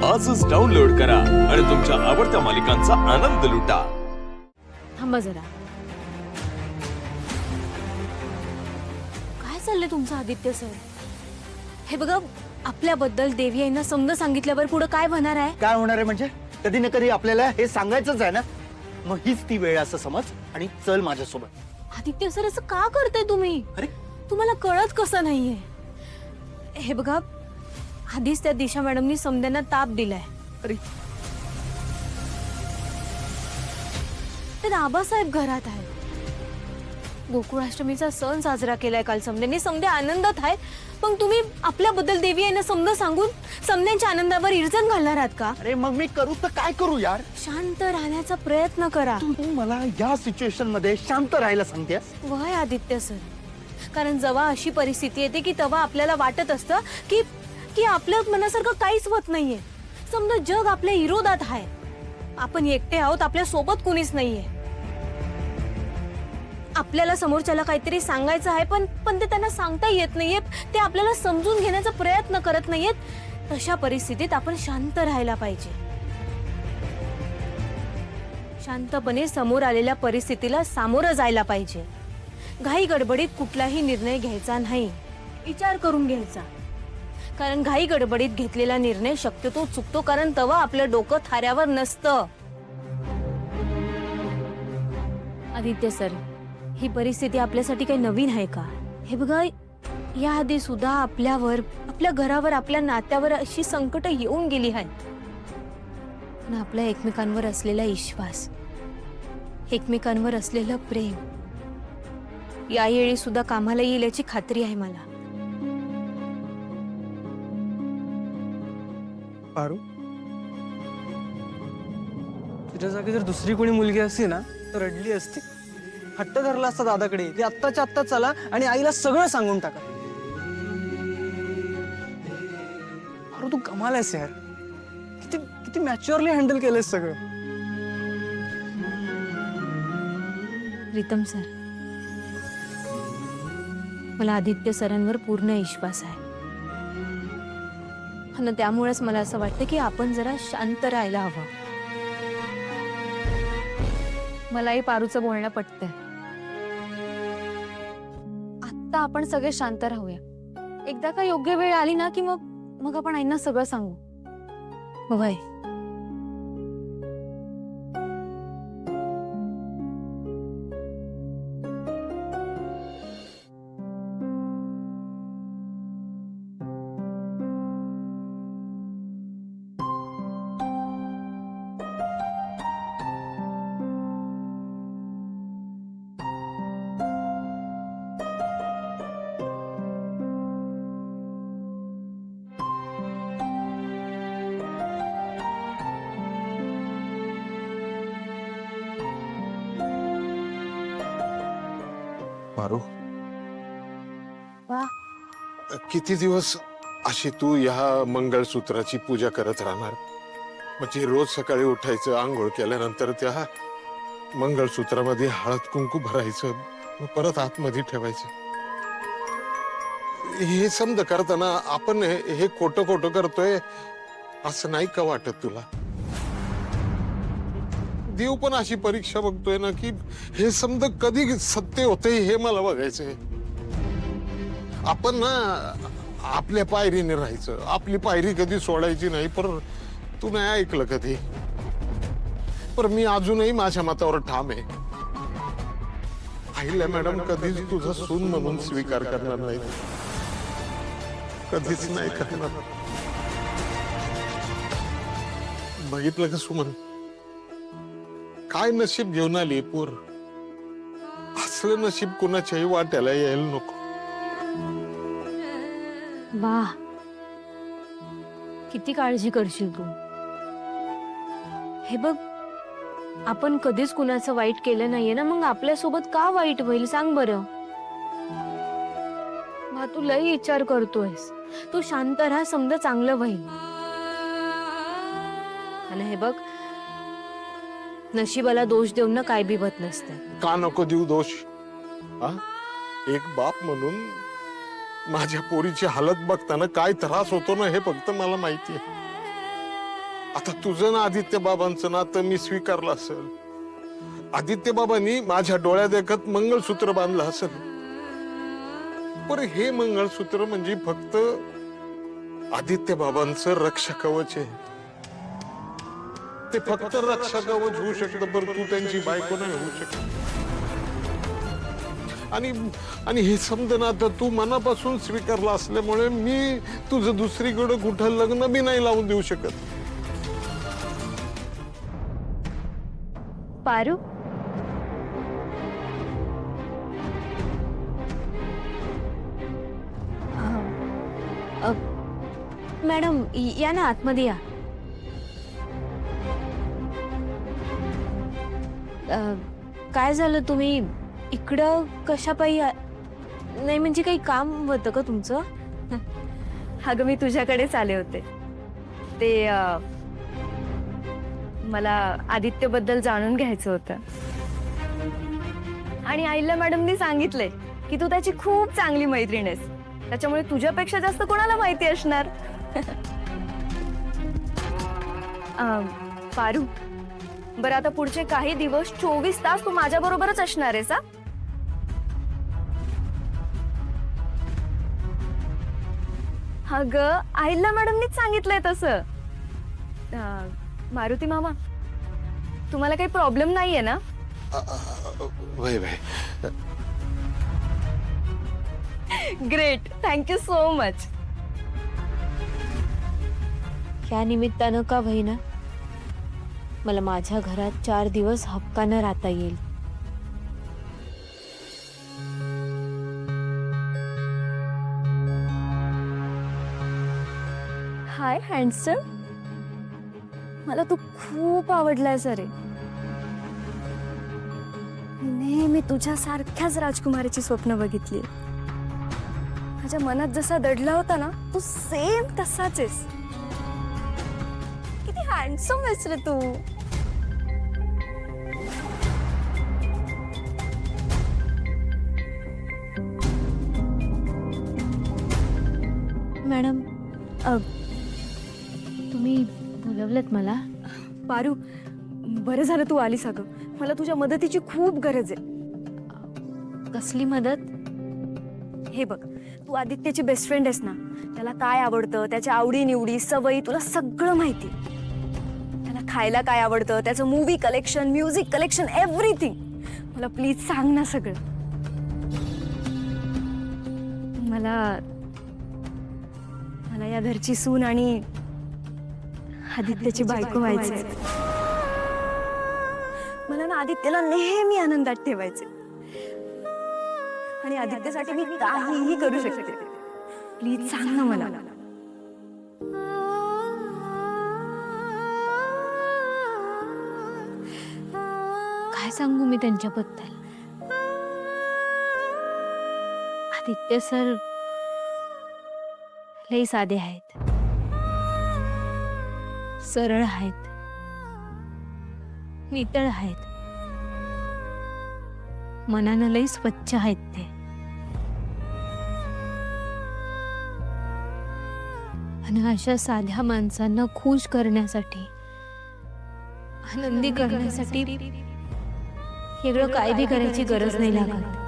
आजच डाउनलोड करा आणि तुमच्या आवडत्या मालिकांचा आनंद लुटा। थांबा जरा, काय चाललंय तुमचं आदित्य सर? हे बघा, आपल्याबद्दल देवी यांना समज सांगितल्यावर पुढे काय होणार आहे? काय होणार आहे म्हणजे कधी ना कधी आपल्याला हे सांगायचंच आहे ना, मग हीच ती वेळ असं समज आणि चल माझ्यासोबत। आदित्य सर, असं का करताय तुम्ही? अरे तुम्हाला कळत कसं नाहीये? हे बघा, आधीच त्या दिशा मॅडमनी समद्यांना ताप दिलाय। अरे तर आबासाहेब घरात आहेत, गोकुळाष्टमीचा सण साजरा केलाय काल समद्यांनी, समदे आनंदात आहेत, पण तुम्ही आपल्याबद्दल देवी यांना समज सांगून समद्यांच्या आनंदावर इरजण घालणार आहात का? अरे मग मी करू तर काय करू यार? शांत राहण्याचा प्रयत्न करा। तू मला या सिच्युएशन मध्ये शांत राहायला सांगतेस? वय आदित्य सर, कारण जेव्हा अशी परिस्थिती येते की तेव्हा आपल्याला वाटत असतं की की आपल्या मनासारखं काहीच होत नाहीये, समजा जग आपल्या विरोधात आहे, आपण एकटे आहोत, आपल्या सोबत कुणीच नाहीये, आपल्याला समोरच्याला काहीतरी सांगायचं आहे पण ते त्यांना सांगता येत नाहीये, ते आपल्याला समजून घेण्याचा प्रयत्न करत नाहीयेत। तशा परिस्थितीत आपण शांत राहायला पाहिजे, शांतपणे समोर आलेल्या परिस्थितीला सामोरं जायला पाहिजे। घाई गडबडीत कुठलाही निर्णय घ्यायचा नाही, विचार करून घ्यायचा, कारण घाई गडबडीत घेतलेला निर्णय शक्यतो चुकतो, कारण तेव्हा आपलं डोकं थाऱ्यावर नसतं। आदित्य सर, ही परिस्थिती आपल्यासाठी काही नवीन आहे का? हे बघा, याआधी सुद्धा आपल्यावर, आपल्या घरावर, आपल्या नात्यावर अशी संकट येऊन गेली आहेत, पण आपल्या एकमेकांवर असलेला विश्वास, एकमेकांवर असलेलं प्रेम यावेळी सुद्धा कामाला येईल याची खात्री आहे मला। पारू, तुझ्या जागी जर दुसरी कोणी मुलगी असती ना तर रडली असती, हट्ट धरला असता दादाकडे की आत्ताच्या आत्ता चला आणि आईला सगळं सांगून टाका। पारू, तू कमाल आहेस यार, किती किती मॅच्युअरली हँडल केलंस सगळं। प्रीतम सर, मला आदित्य सरांवर पूर्ण विश्वास आहे, आणि त्यामुळेच मला असं वाटतं की आपण जरा शांत राहायला हवं। मलाही पारूचं बोलणं पटतंय, आता आपण सगळे शांत राहूया, एकदा का योग्य वेळ आली ना की मग आपण आईंना सगळं सांगू। वय पारू, वा, किती दिवस अशी तू या मंगळसूत्राची पूजा करत राहणार? म्हणजे रोज सकाळी उठायचं, आंघोळ केल्यानंतर त्या मंगळसूत्रामध्ये हळद कुंकू भरायचं, मग परत आतमध्ये ठेवायचं। हे समज करताना आपण हे खोटं खोटं करतोय असं नाही का वाटत तुला? देव पण अशी परीक्षा बघतोय ना की हे समज कधी सत्य होते हे मला बघायचंय। आपण ना आपल्या पायरीने राहायचं, आपली पायरी कधी सोडायची नाही। पर तू नाही ऐकलं कधी, पर मी अजूनही माझ्या मतावर ठाम आहे। आईला मॅडम कधीच तुझा सून म्हणून स्वीकार करणार नाही, कधीच नाही करणार। बघितलं का सुमन, काय नशीब घेऊन आली पोर? असलं नशीब कुणाच्याही वाट्याला यायला नको। वा, किती काळजी करशील तू। हे बघ, आपण कधीच कुणाचं वाईट केलं नाहीये ना, मग आपल्यासोबत का वाईट होईल सांग बरं? वा, तू लई विचार करतोयस, तू शांत राहा, समजा चांगलं होईल। आणि हे बघ, नशिबाला दोष देऊन ना काय बी होत नसतं। का नको देऊ दोष? हा, एक बाप म्हणून माझ्या पोरीची हालत बघताना काय त्रास होतो ना हे फक्त मला माहिती आहे। आता तुझं ना आदित्य बाबांचं नातं मी स्वीकारलं असेल, आदित्य बाबांनी माझ्या डोळ्यात देखत मंगळसूत्र बांधलं असेल, पण हे मंगळसूत्र म्हणजे फक्त आदित्य बाबांचं रक्षा कवच आहे. ते फक्त रक्षा कवच होऊ शकतं, बरं तू त्यांची बायको नाही होऊ शकत. आणि हे समज ना, आता तू मनापासून स्वीकारलं असल्यामुळे मी तुझं दुसरीकडे कुठं लग्न बी नाही लावून देऊ शकत. पारू, मॅडम या ना, आतमध्ये या. काय झालं, तुम्ही इकडं कशापायी नाही, म्हणजे काही काम होतं का तुमचं? अगं मी तुझ्याकडेच आले होते. ते मला आदित्यबद्दल जाणून घ्यायचं होतं. आणि आईला मॅडमनी सांगितलंय की तू त्याची खूप चांगली मैत्रीण आहेस, त्याच्यामुळे तुझ्यापेक्षा जास्त कोणाला माहिती असणार. पारू, बरं आता पुढचे काही दिवस 24 तास तू माझ्या बरोबरच असणार आहेस? अगं आईला मॅडमनीच सांगितलंय तसं. मारुती मामा, तुम्हाला काही प्रॉब्लेम नाहीये ना? वय वय, ग्रेट, थँक्यू सो मच. या निमित्तानं का होईना मला माझ्या घरात 4 दिवस हक्कानं राहता येईल. हाय हँडसम, मला तू खूप आवडलायस रे. नेहमी तुझ्यासारख्याच राजकुमारीची स्वप्न बघितली. माझ्या मनात जसा दडला होता ना, तू सेम तसाच आहेस. किती हँडसम आहेस रे तू. मॅडम, तुम्ही बोलवलंत मला? पारू, बरं झालं तू आलीस. अगं मला तुझ्या मदतीची खूप गरज आहे. कसली मदत? हे बघ, तू आदित्यची बेस्ट फ्रेंड आहेस ना, त्याला काय आवडतं, त्याच्या आवडीनिवडी, सवयी तुला सगळं माहिती. त्याला खायला काय आवडतं, त्याचं movie collection, music collection, everything. मला प्लीज सांग ना सगळं. मला मला या घरची सून आणि आदित्यची बायको व्हायचंय. मला ना आदित्यला नेहमी आनंदात ठेवायचे आणि आदित्यसाठी मी काहीही करू शकते. प्लीज सांग ना मला. काय सांगू मी त्यांच्याबद्दल? आदित्य सर लई साधे आहेत, सरळ आहेत, नितळ आहेत, मनानं लई स्वच्छ आहेत ते. आणि अशा साध्या माणसांना खुश करण्यासाठी, आनंदी करण्यासाठी वेगळं काय बी करायची गरज नाही लागत.